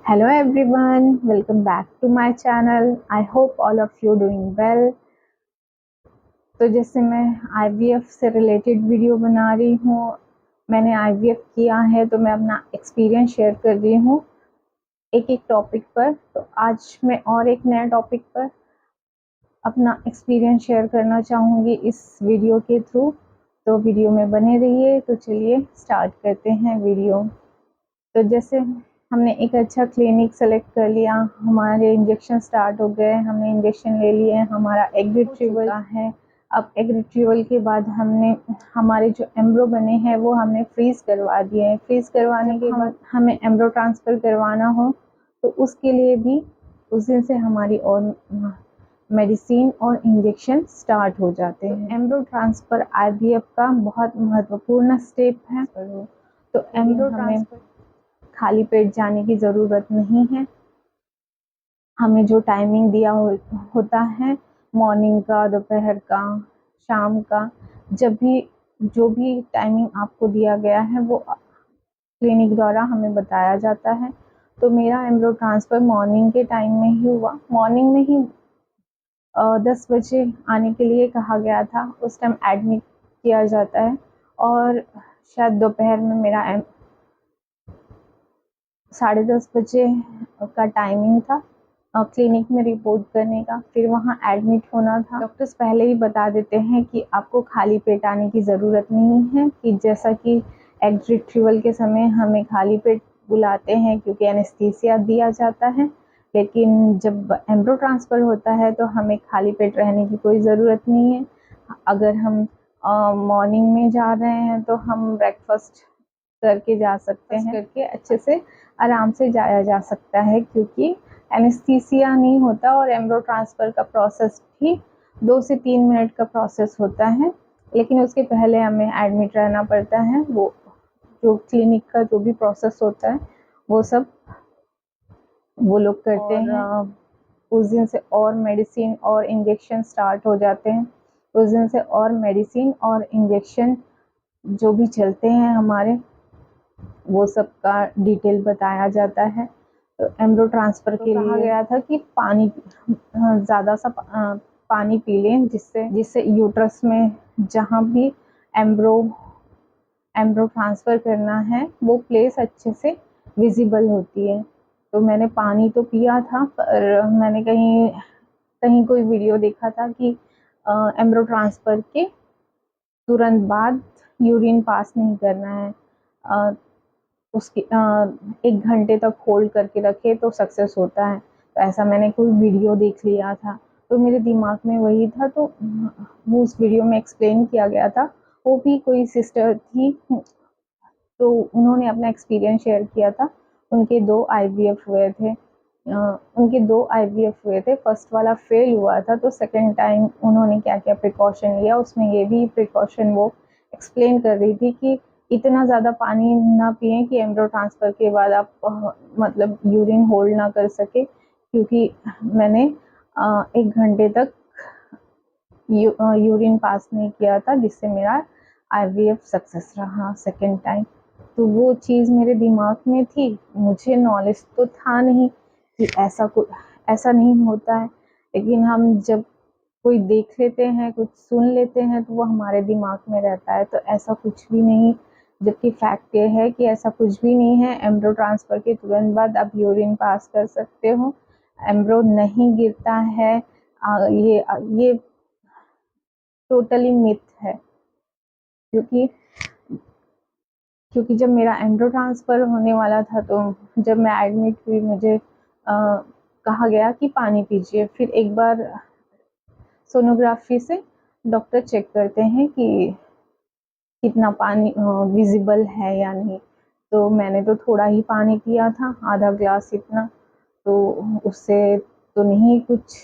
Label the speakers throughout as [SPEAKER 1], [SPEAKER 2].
[SPEAKER 1] Hello everyone, welcome back to my channel. I hope all of you doing well. तो जैसे मैं IVF से related video बना रही हूँ, मैंने IVF किया है तो मैं अपना एक्सपीरियंस शेयर कर रही हूँ एक एक टॉपिक पर। तो आज मैं और एक नया टॉपिक पर अपना एक्सपीरियंस शेयर करना चाहूँगी इस वीडियो के थ्रू। तो वीडियो में बने रहिए। तो चलिए स्टार्ट करते हैं वीडियो। तो जैसे हमने एक अच्छा क्लिनिक सेलेक्ट कर लिया, हमारे इंजेक्शन स्टार्ट हो गए, हमने इंजेक्शन ले लिए, हमारा एग रिट्रीवल है। अब एग रिट्रीवल के बाद हमने हमारे जो एम्ब्रो बने हैं वो हमने फ्रीज़ करवा दिए हैं। फ्रीज़ करवाने के बाद हमें एम्ब्रो ट्रांसफ़र करवाना हो तो उसके लिए भी उस दिन से हमारी और मेडिसिन और इंजेक्शन स्टार्ट हो जाते हैं। एम्ब्रो ट्रांसफ़र IVF का बहुत महत्वपूर्ण स्टेप है। तो एम्ब्रो ट्रांसफ़र खाली पेट जाने की ज़रूरत नहीं है। हमें जो टाइमिंग दिया होता है, मॉर्निंग का, दोपहर का, शाम का, जब भी जो भी टाइमिंग आपको दिया गया है वो क्लिनिक द्वारा हमें बताया जाता है। तो मेरा एम्ब्रो ट्रांसफ़र मॉर्निंग के टाइम में ही हुआ। मॉर्निंग में ही 10 बजे आने के लिए कहा गया था। उस टाइम एडमिट किया जाता है और शायद दोपहर में मेरा 10:30 बजे का टाइमिंग था क्लिनिक में रिपोर्ट करने का, फिर वहाँ एडमिट होना था। डॉक्टर्स पहले ही बता देते हैं कि आपको खाली पेट आने की ज़रूरत नहीं है, कि जैसा कि एग रिट्रीवल के समय हमें खाली पेट बुलाते हैं क्योंकि एनेस्थीसिया दिया जाता है, लेकिन जब एम्ब्रो ट्रांसफ़र होता है तो हमें खाली पेट रहने की कोई ज़रूरत नहीं है। अगर हम मॉर्निंग में जा रहे हैं तो हम ब्रेकफास्ट करके जा सकते हैं, करके अच्छे से आराम से जाया जा सकता है, क्योंकि एनेस्थीसिया नहीं होता और एम्ब्रो ट्रांसफ़र का प्रोसेस भी 2 से 3 मिनट का प्रोसेस होता है। लेकिन उसके पहले हमें एडमिट रहना पड़ता है। वो जो क्लिनिक का जो भी प्रोसेस होता है वो सब वो लोग करते हैं। उस दिन से और मेडिसिन और इंजेक्शन स्टार्ट हो जाते हैं। उस दिन से और मेडिसिन और इंजेक्शन जो भी चलते हैं हमारे, वो सब का डिटेल बताया जाता है। तो एम्ब्रो ट्रांसफ़र के लिए कहा गया था कि पानी ज़्यादा सा पानी पी लें, जिससे यूट्रस में जहाँ भी एम्ब्रो ट्रांसफ़र करना है वो प्लेस अच्छे से विजिबल होती है। तो मैंने पानी तो पिया था, पर मैंने कहीं कोई वीडियो देखा था कि एम्ब्रो ट्रांसफ़र के तुरंत बाद यूरिन पास नहीं करना है। उसकी 1 घंटे तक होल्ड करके रखे तो सक्सेस होता है। तो ऐसा मैंने कोई वीडियो देख लिया था, तो मेरे दिमाग में वही था। तो वो उस वीडियो में एक्सप्लेन किया गया था। वो भी कोई सिस्टर थी, तो उन्होंने अपना एक्सपीरियंस शेयर किया था। उनके 2 IVF हुए थे। उनके 2 IVF हुए थे। फर्स्ट वाला फेल हुआ था, तो सेकंड टाइम उन्होंने क्या-क्या प्रिकॉशन लिया, उसमें ये भी प्रिकॉशन वो एक्सप्लेन कर रही थी कि इतना ज़्यादा पानी ना पिएँ कि एम्ब्रो ट्रांसफ़र के बाद आप मतलब यूरिन होल्ड ना कर सकें, क्योंकि मैंने 1 घंटे तक यूरिन पास नहीं किया था, जिससे मेरा IVF सक्सेस रहा सेकंड टाइम। तो वो चीज़ मेरे दिमाग में थी। मुझे नॉलेज तो था नहीं कि ऐसा नहीं होता है, लेकिन हम जब कोई देख लेते हैं, कुछ सुन लेते हैं, तो वो हमारे दिमाग में रहता है। तो ऐसा कुछ भी नहीं, जबकि फैक्ट ये है कि ऐसा कुछ भी नहीं है। एम्ब्रो ट्रांसफ़र के तुरंत बाद आप यूरिन पास कर सकते हो। एम्ब्रो नहीं गिरता है। ये टोटली मिथ है, क्योंकि जब मेरा एम्ब्रो ट्रांसफ़र होने वाला था, तो जब मैं एडमिट हुई, मुझे कहा गया कि पानी पीजिए। फिर एक बार सोनोग्राफी से डॉक्टर चेक करते हैं कि कितना पानी विजिबल है या नहीं। तो मैंने तो थोड़ा ही पानी पिया था, आधा ग्लास इतना, तो उससे तो नहीं कुछ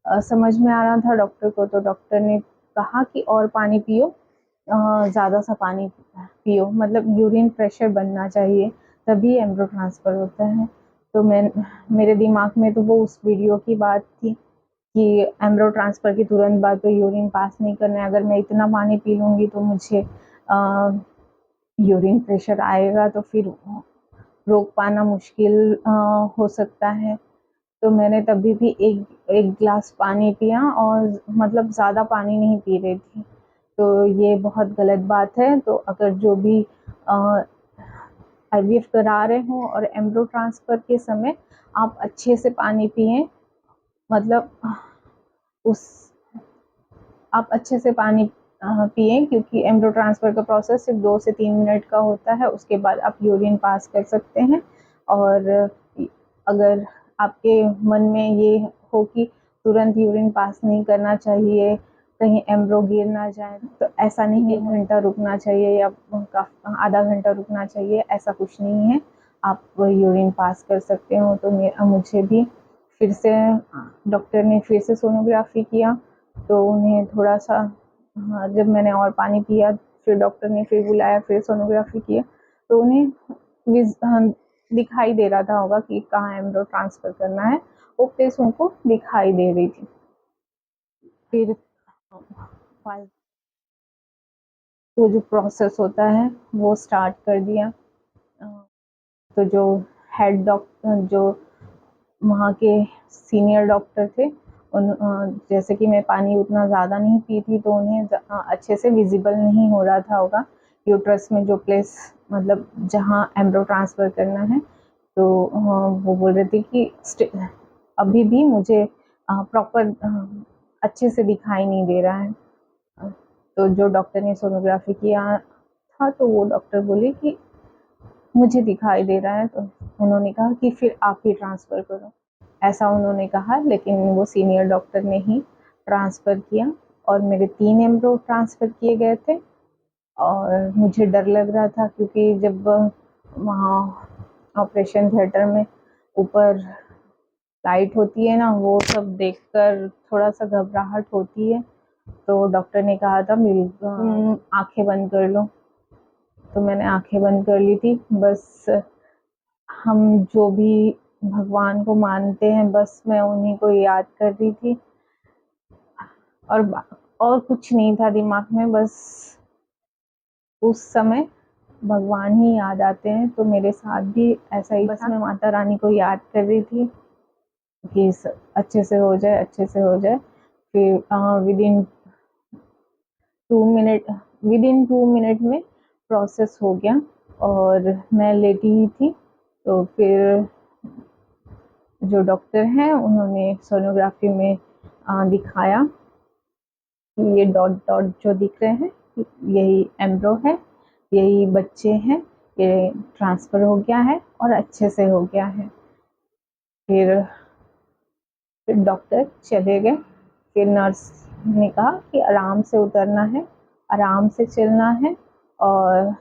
[SPEAKER 1] समझ में आ रहा था डॉक्टर को। तो डॉक्टर ने कहा कि और पानी पियो, ज़्यादा सा पानी पियो, मतलब यूरिन प्रेशर बनना चाहिए, तभी एम्ब्रो ट्रांसफ़र होता है। तो मेरे दिमाग में तो वो उस वीडियो की बात थी कि एम्ब्रो ट्रांसफ़र के तुरंत बाद तो यूरिन पास नहीं करना है। अगर मैं इतना पानी पी लूँगी तो मुझे यूरिन प्रेशर आएगा, तो फिर रोक पाना मुश्किल हो सकता है। तो मैंने तभी भी एक गिलास पानी पिया और मतलब ज़्यादा पानी नहीं पी रही थी। तो ये बहुत गलत बात है। तो अगर जो भी आईवीएफ करा रहे हो और एम्ब्रो ट्रांसफ़र के समय आप अच्छे से पानी पिएँ, मतलब उस आप अच्छे से पानी पिएँ, क्योंकि एम्ब्रो ट्रांसफ़र का प्रोसेस सिर्फ 2 से 3 मिनट का होता है। उसके बाद आप यूरिन पास कर सकते हैं। और अगर आपके मन में ये हो कि तुरंत यूरिन पास नहीं करना चाहिए, कहीं एम्ब्रो गिर ना जाए, तो ऐसा नहीं है। 1 घंटा रुकना चाहिए या आधा घंटा रुकना चाहिए, ऐसा कुछ नहीं है। आप यूरिन पास कर सकते हो। तो मुझे भी फिर से डॉक्टर ने फिर से सोनोग्राफ़ी किया, तो उन्हें थोड़ा-सा, हाँ, जब मैंने और पानी पिया, फिर डॉक्टर ने फिर बुलाया, फिर सोनोग्राफ़ी किया, तो उन्हें दिखाई दे रहा था होगा कि कहाँ एम्ब्रो ट्रांसफ़र करना है, वो प्लेस उनको दिखाई दे रही थी। फिर वो जो प्रोसेस होता है वो स्टार्ट कर दिया। तो जो हेड डॉक्टर, जो वहाँ के सीनियर डॉक्टर थे, जैसे कि मैं पानी उतना ज़्यादा नहीं पी थी, तो उन्हें अच्छे से विजिबल नहीं हो रहा था होगा यूट्रस में जो प्लेस, मतलब जहाँ एम्ब्रो ट्रांसफ़र करना है। तो वो बोल रहे थे कि अभी भी मुझे प्रॉपर अच्छे से दिखाई नहीं दे रहा है। तो जो डॉक्टर ने सोनोग्राफ़ी किया था, तो वो डॉक्टर बोले कि मुझे दिखाई दे रहा है। तो उन्होंने कहा कि फिर आप ही ट्रांसफ़र करो, ऐसा उन्होंने कहा। लेकिन वो सीनियर डॉक्टर ने ही ट्रांसफ़र किया और मेरे 3 एम्ब्रो ट्रांसफ़र किए गए थे। और मुझे डर लग रहा था, क्योंकि जब वहाँ ऑपरेशन थिएटर में ऊपर लाइट होती है ना, वो सब देखकर थोड़ा-सा घबराहट होती है। तो डॉक्टर ने कहा था मेरी आँखें बंद कर लो, तो मैंने आँखें बंद कर ली थी। बस हम जो भी भगवान को मानते हैं, बस मैं उन्हीं को याद कर रही थी, और कुछ नहीं था दिमाग में। बस उस समय भगवान ही याद आते हैं, तो मेरे साथ भी ऐसा ही। बस मैं माता रानी को याद कर रही थी कि अच्छे से हो जाए, अच्छे से हो जाए। फिर विदिन 2 मिनट में प्रोसेस हो गया और मैं लेटी ही थी। तो फिर जो डॉक्टर हैं उन्होंने सोनोग्राफी में दिखाया कि ये डॉट डॉट जो दिख रहे हैं, यही एम्ब्रो है, यही बच्चे हैं, ये ट्रांसफ़र हो गया है और अच्छे से हो गया है। फिर डॉक्टर चले गए। फिर नर्स ने कहा कि आराम से उतरना है, आराम से चलना है, और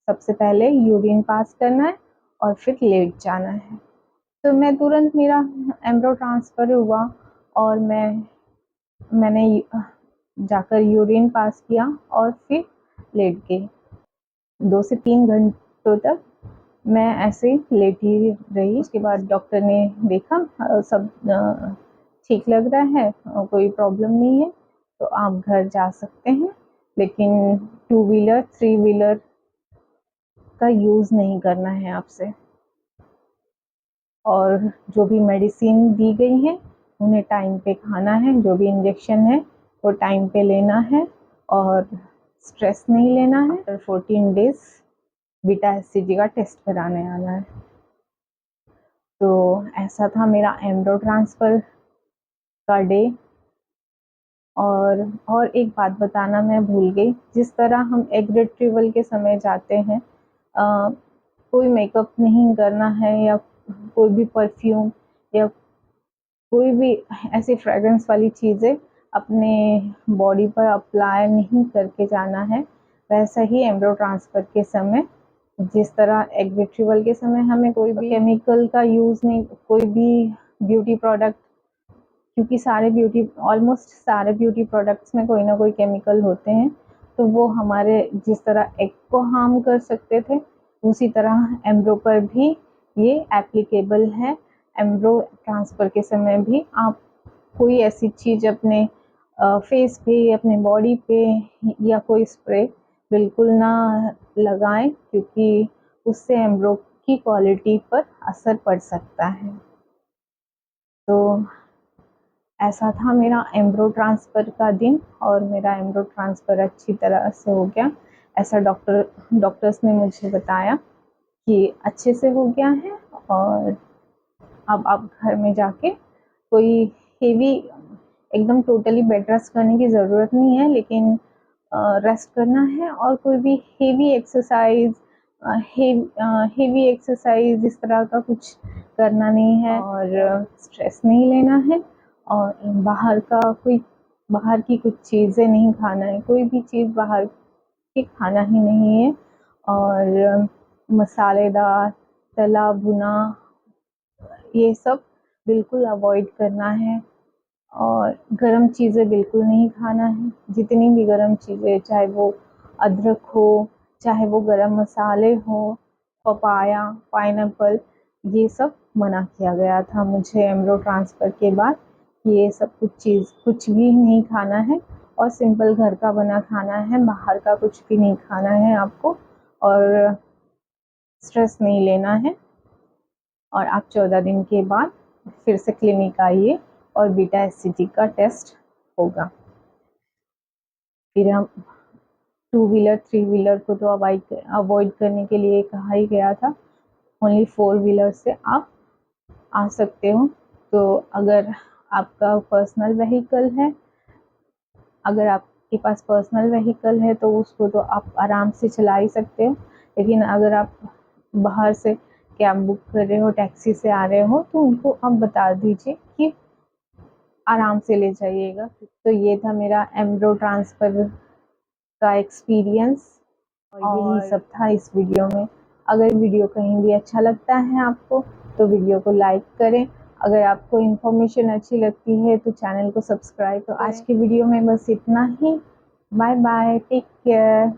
[SPEAKER 1] सबसे पहले यूरिन पास करना है और फिर लेट जाना है। तो मैं तुरंत, मेरा एम्ब्रो ट्रांसफ़र हुआ और मैंने जाकर यूरिन पास किया और फिर लेट गई। 2 से 3 घंटों तक मैं ऐसे लेटी रही। उसके बाद डॉक्टर ने देखा सब ठीक लग रहा है, कोई प्रॉब्लम नहीं है, तो आप घर जा सकते हैं। लेकिन 2 व्हीलर 3 व्हीलर का यूज़ नहीं करना है आपसे। और जो भी मेडिसिन दी गई हैं उन्हें टाइम पे खाना है, जो भी इंजेक्शन है वो टाइम पे लेना है, और स्ट्रेस नहीं लेना है। और 14 डेज़ बीटा एचसीजी का टेस्ट कराने आना है। तो ऐसा था मेरा एम्ब्रो ट्रांसफ़र का डे। और एक बात बताना मैं भूल गई, जिस तरह हम एग रिट्रीवल के समय जाते हैं, कोई मेकअप नहीं करना है, या कोई भी परफ्यूम या कोई भी ऐसी फ्रेगरेंस वाली चीज़ें अपने बॉडी पर अप्लाई नहीं करके जाना है। वैसा ही एम्ब्रो ट्रांसफ़र के समय, जिस तरह एग रिट्रीवल के समय हमें कोई भी केमिकल का यूज़ नहीं, कोई भी ब्यूटी प्रोडक्ट, क्योंकि ऑलमोस्ट सारे ब्यूटी प्रोडक्ट्स में कोई ना कोई केमिकल होते हैं, तो वो हमारे जिस तरह एग को हार्म कर सकते थे, उसी तरह एम्ब्रो पर भी ये एप्लीकेबल है। एम्ब्रो ट्रांसफ़र के समय भी आप कोई ऐसी चीज़ अपने फेस पे, अपने बॉडी पे, या कोई स्प्रे बिल्कुल ना लगाएं, क्योंकि उससे एम्ब्रो की क्वालिटी पर असर पड़ सकता है। तो ऐसा था मेरा एम्ब्रो ट्रांसफ़र का दिन, और मेरा एम्ब्रो ट्रांसफ़र अच्छी तरह से हो गया। ऐसा डॉक्टर्स ने मुझे बताया कि अच्छे से हो गया है, और अब आप घर में जाके कोई हेवी एकदम टोटली बेड रेस्ट करने की ज़रूरत नहीं है, लेकिन रेस्ट करना है, और कोई भी हेवी एक्सरसाइज इस तरह का कुछ करना नहीं है, और स्ट्रेस नहीं लेना है, और बाहर की कुछ चीज़ें नहीं खाना है, कोई भी चीज़ बाहर की खाना ही नहीं है, और मसालेदार, तला भुना ये सब बिल्कुल अवॉइड करना है, और गरम चीज़ें बिल्कुल नहीं खाना है। जितनी भी गरम चीज़ें, चाहे वो अदरक हो, चाहे वो गरम मसाले हो, पपाया, पाइनएप्पल, ये सब मना किया गया था मुझे एम्ब्रो ट्रांसफ़र के बाद। ये सब कुछ भी नहीं खाना है, और सिंपल घर का बना खाना है, बाहर का कुछ भी नहीं खाना है आपको, और स्ट्रेस नहीं लेना है। और आप 14 दिन के बाद फिर से क्लिनिक आइए, और बीटा एसिडी का टेस्ट होगा। फिर हम टू व्हीलर, थ्री व्हीलर को तो अवॉइड करने के लिए कहा ही गया था। ओनली फोर व्हीलर से आप आ सकते हो। तो अगर आपका पर्सनल व्हीकल है, अगर आपके पास पर्सनल व्हीकल है तो उसको तो आप आराम से चला ही सकते हो, लेकिन अगर आप बाहर से कैब बुक कर रहे हो, टैक्सी से आ रहे हो, तो उनको आप बता दीजिए कि आराम से ले जाइएगा। तो ये था मेरा एम्ब्रो ट्रांसफ़र का एक्सपीरियंस, और यही सब था इस वीडियो में। अगर वीडियो कहीं भी अच्छा लगता है आपको, तो वीडियो को लाइक करें। अगर आपको इन्फॉर्मेशन अच्छी लगती है तो चैनल को सब्सक्राइब। तो आज की वीडियो में बस इतना ही। Bye bye, take care.